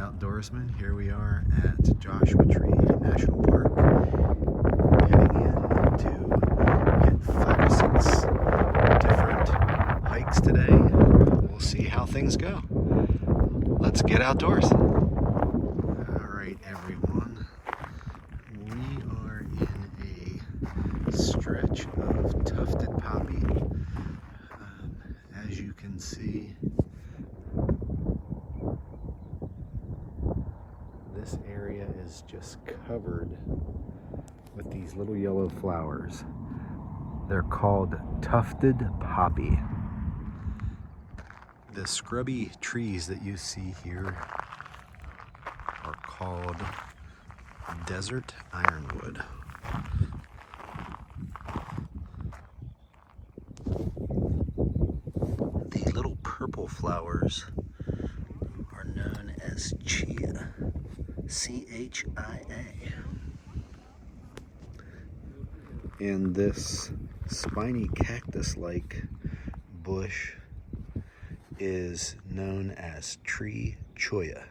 outdoorsmen, here we are at Joshua Tree National Park, heading in to hit 5 or 6 different hikes today. We'll see how things go. Let's get outdoors. Alright everyone, we are in a stretch of tufted poppy. As you can see, this area is just covered with these little yellow flowers. They're called tufted poppy. The scrubby trees that you see here are called desert ironwood. The little purple flowers are known as chia. C-H-I-A. And this spiny cactus-like bush is known as tree cholla.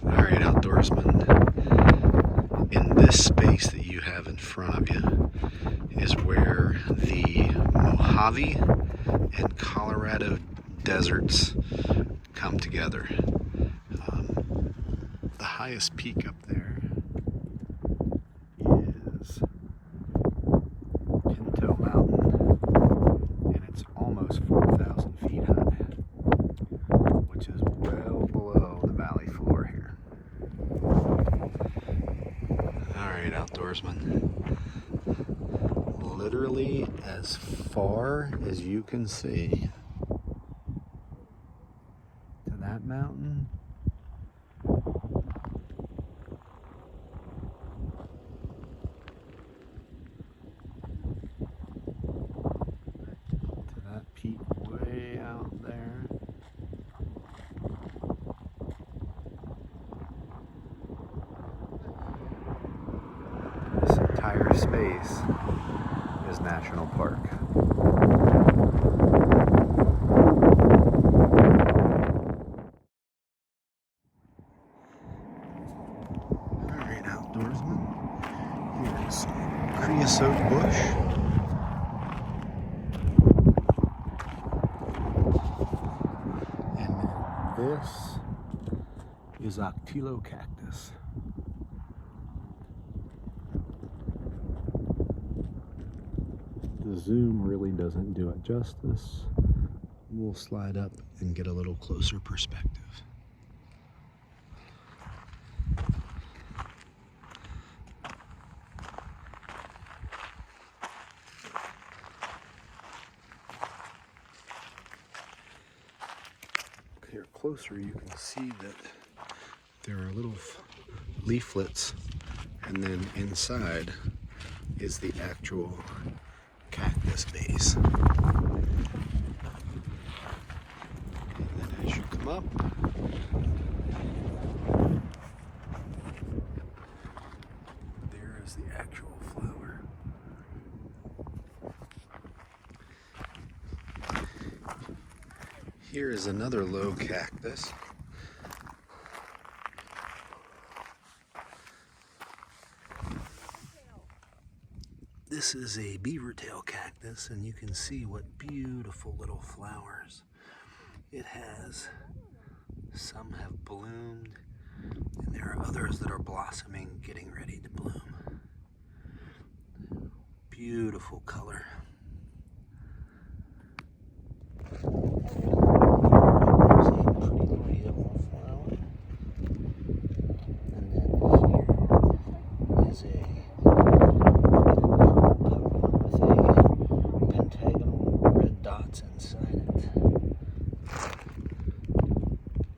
Alright, outdoorsmen, in this space that you have in front of you is where the Mojave and Colorado deserts come together. The highest peak up there is Pinto Mountain, and it's almost 4,000 feet high, which is well below the valley floor here. Alright, outdoorsmen. Literally as far as you can see to that mountain, to that peak way out there. This entire space is national park. Alright, outdoorsmen, here's creosote bush. And this is octilocactus. The zoom really doesn't do it justice. We'll slide up and get a little closer perspective. Here closer you can see that there are little leaflets, and then inside is the actual cactus base. And then as you come up, there is the actual flower. Here is another low cactus. This is a beaver tail cactus, and you can see what beautiful little flowers it has. Some have bloomed, and there are others that are blossoming, getting ready to bloom. Beautiful color. There's a pretty little yellow flower. And then here is a inside it.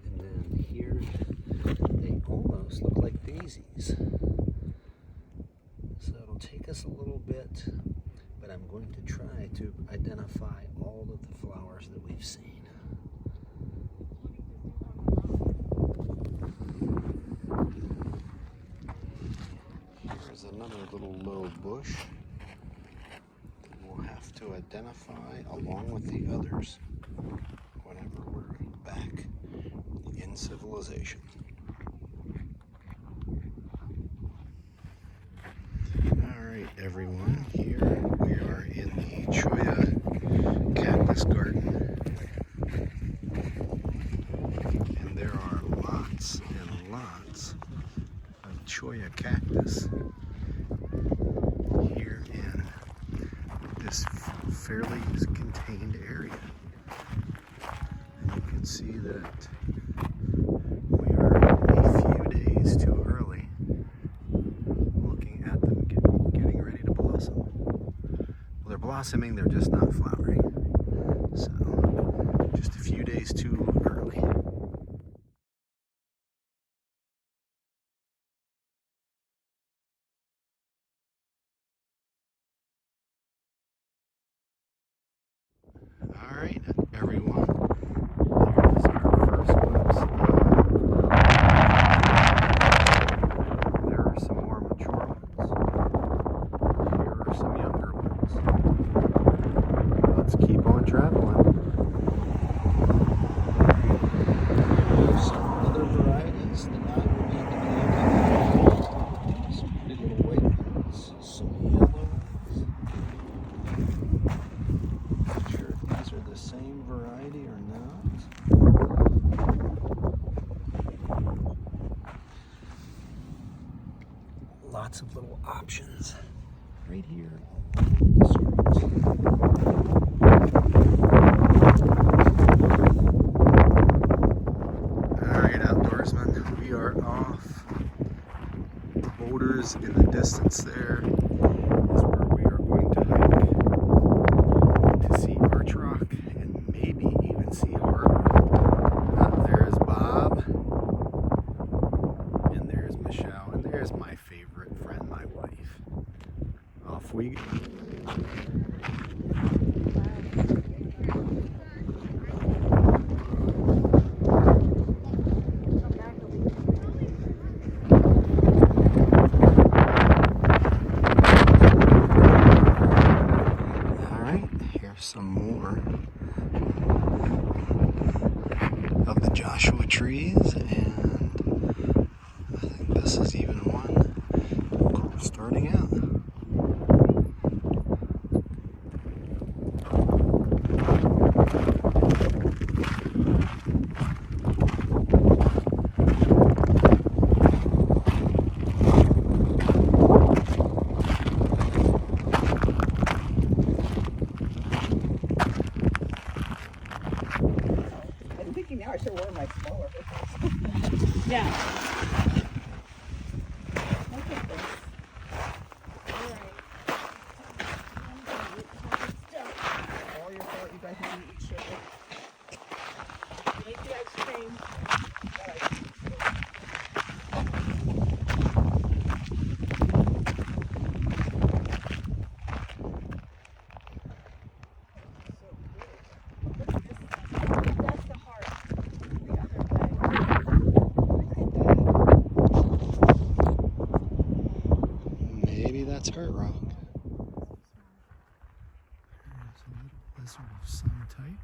And then here they almost look like daisies. So it'll take us a little bit, but I'm going to try to identify all of the flowers that we've seen. another little low bush that we'll have to identify along with the others whenever we're back in civilization. Alright everyone, here we are in the Cholla Cactus Garden, and there are lots and lots of Cholla cactus here in this fairly contained area. And you can see that we are a few days too early looking at them getting ready to blossom. Well, they're blossoming, they're just not flowering. So, just a few days too early. Alright, everyone. Here's our first glimpse. There are some more mature ones. Here are some younger ones. Let's keep on traveling. There's some other varieties that I will need to be looking at. Some pretty little white ones, some yellows. Not sure if these are the same variety or not. Lots of little options right here along the streets. Alright, outdoorsmen, we are off. The boulders in the distance there is where we are going to hike to see Arch Rock and maybe even see Harbor. There's Bob, and there's Michelle, and there's my favorite friend, my wife. Off we go. Some more of the Joshua trees, and I think this is even one starting out. Now I should wear my smaller hoodies. Yeah. Look at this. Alright. All your fault, you guys need to eat sugar. Make the ice cream. That's Hurt Rock. There's a little lizard of some type.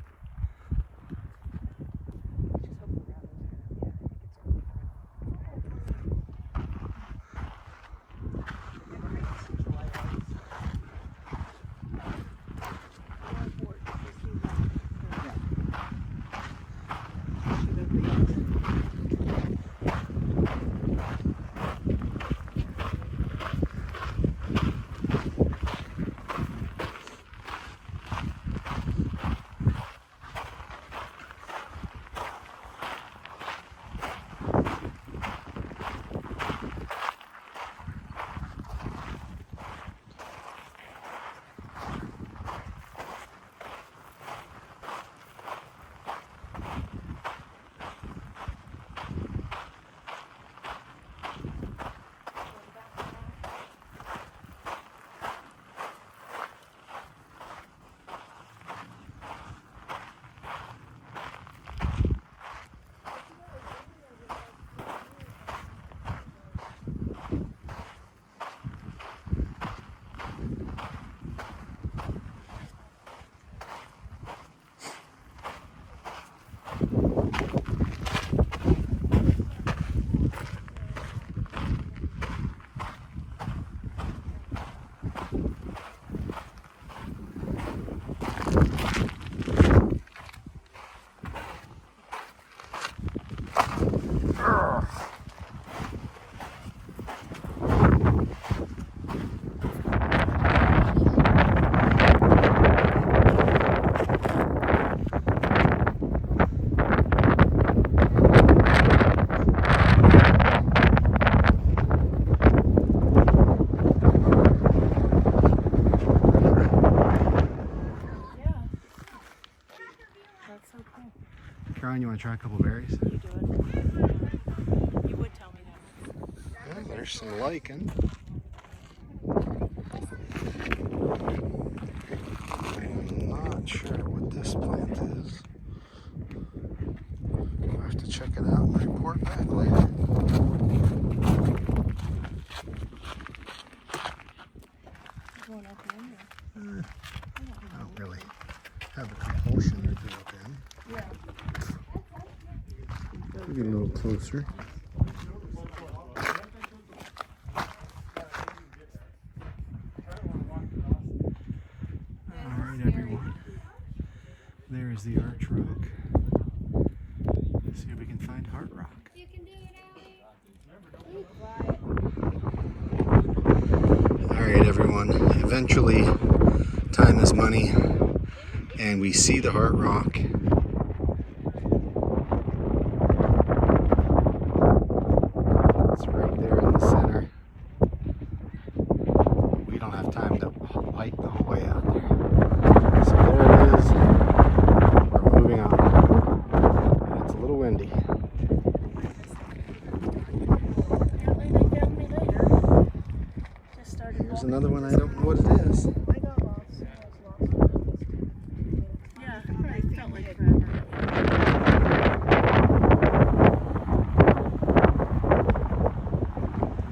Caroline, you want to try a couple berries? You do it. You would tell me that. Yeah, there's some lichen. I'm not sure what this plant is. I'll have to check it out and report back later. Going up in there. I don't really have a compulsion to go up in. Yeah. We'll get a little closer. Alright, everyone. There is the arch rock. Let's see if we can find heart rock. You can do it, Alright, everyone. Eventually, time is money, and we see the heart rock. It's right there in the center. We don't have time to hike the whole way out there. So there it is. We're moving on. And it's a little windy. Apparently they found me later. Just started Here's walking another one. I this don't know what it is. I got lost. I was lost. Yeah, I felt like forever.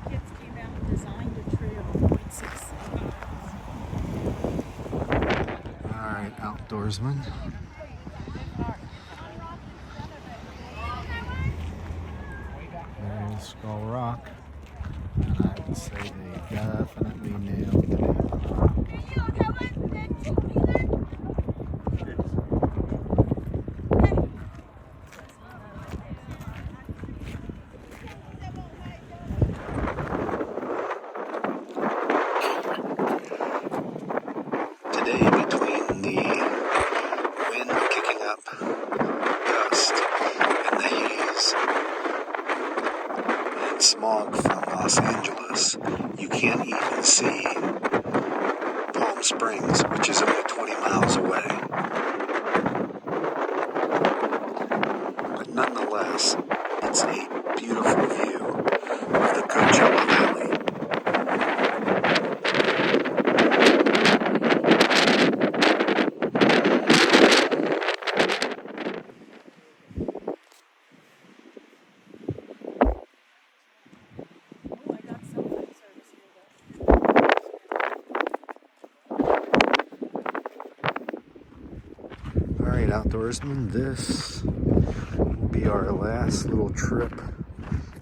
Kids came out and designed a trail 0.6 miles. Alright, outdoorsman. There's Skull Rock. And I would say they definitely nailed the name. Today, between the wind kicking up, dust, and the haze, and smog from Los Angeles, you can't even see Palm Springs, which is only 20 miles away. But nonetheless, it's a beautiful view of the Coachella Valley. Oh, I got cell phone service here though. Alright, outdoorsmen, this will be our last little trip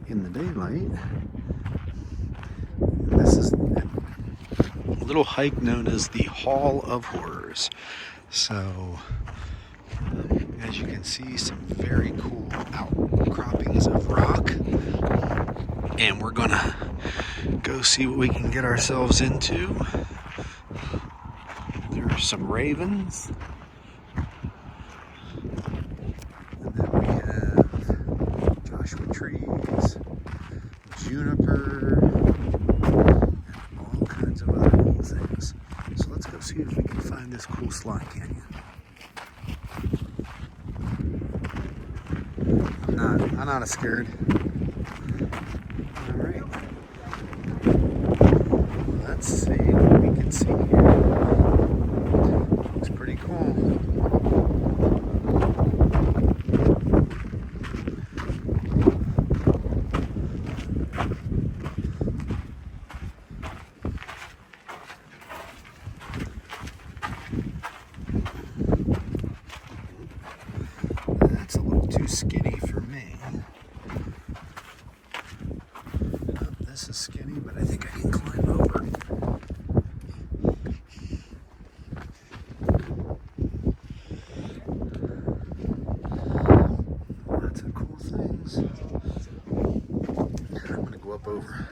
in the daylight. And this is a little hike known as the Hall of Horrors. So, as you can see, some very cool outcroppings of rock. And we're gonna go see what we can get ourselves into. There are some ravens. And then we have Joshua trees, juniper, and all kinds of other cool things. So let's go see if we can find this cool slot canyon. I'm not scared. All right. Let's see what we can see here. Looks pretty cool. That's a little too skinny for me. Oh, this is skinny, but I think I can climb over. Lots of cool things. I'm gonna go up over.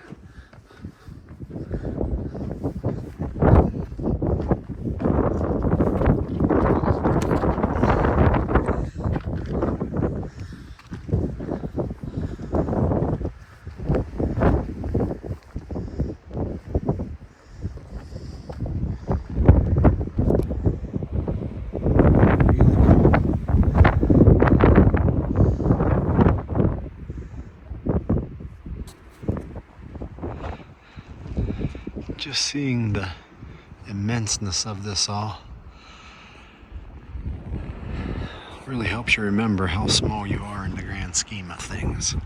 Just seeing the immenseness of this all really helps you remember how small you are in the grand scheme of things.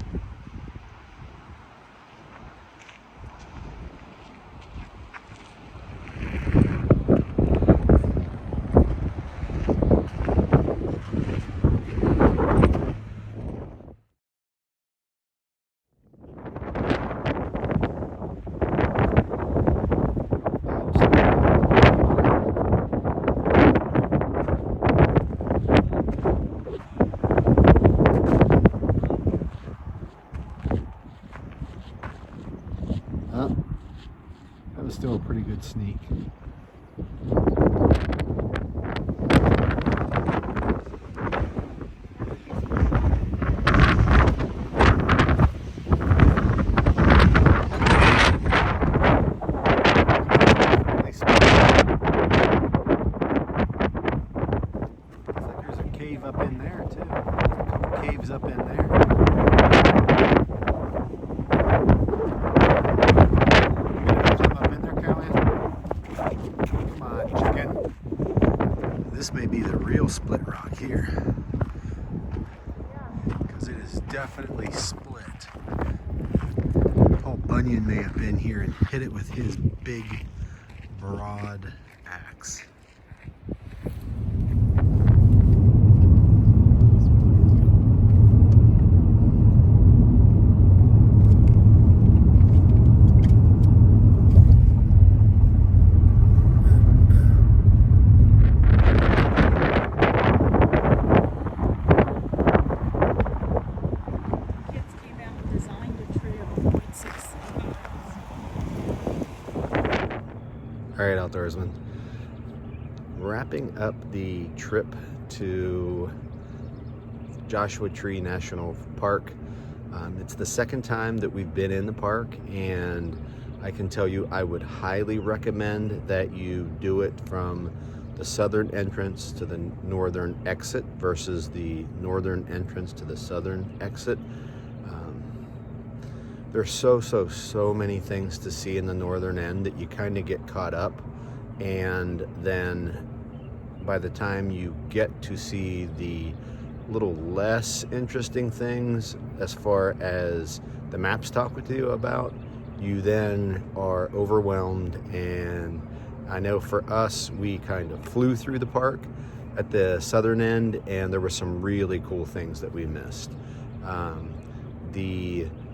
That was still a pretty good sneak. Up in there too. There's a couple caves up in there. Climb up in there, Caroline. Come on, chicken. This may be the real split rock here, because it is definitely split. Paul Bunyan may have been here and hit it with his big, broad axe. All right, outdoorsmen, wrapping up the trip to Joshua Tree National Park. It's the second time that we've been in the park, and I can tell you I would highly recommend that you do it from the southern entrance to the northern exit versus the northern entrance to the southern exit. There's so many things to see in the northern end that you kind of get caught up, and then by the time you get to see the little less interesting things as far as the maps talk with you about, you then are overwhelmed. And I know for us, we kind of flew through the park at the southern end, and there were some really cool things that we missed.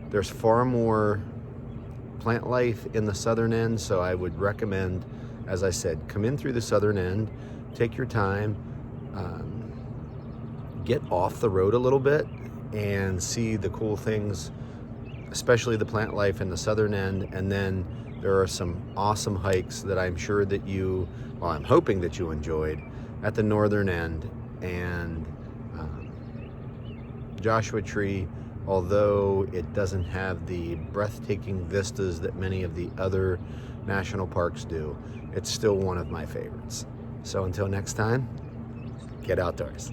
There's far more plant life in the southern end, so I would recommend, as I said, come in through the southern end, take your time, get off the road a little bit and see the cool things, especially the plant life in the southern end. And then there are some awesome hikes that I'm sure that I'm hoping that you enjoyed at the northern end. And Joshua Tree, although it doesn't have the breathtaking vistas that many of the other national parks do, it's still one of my favorites. So until next time, get outdoors.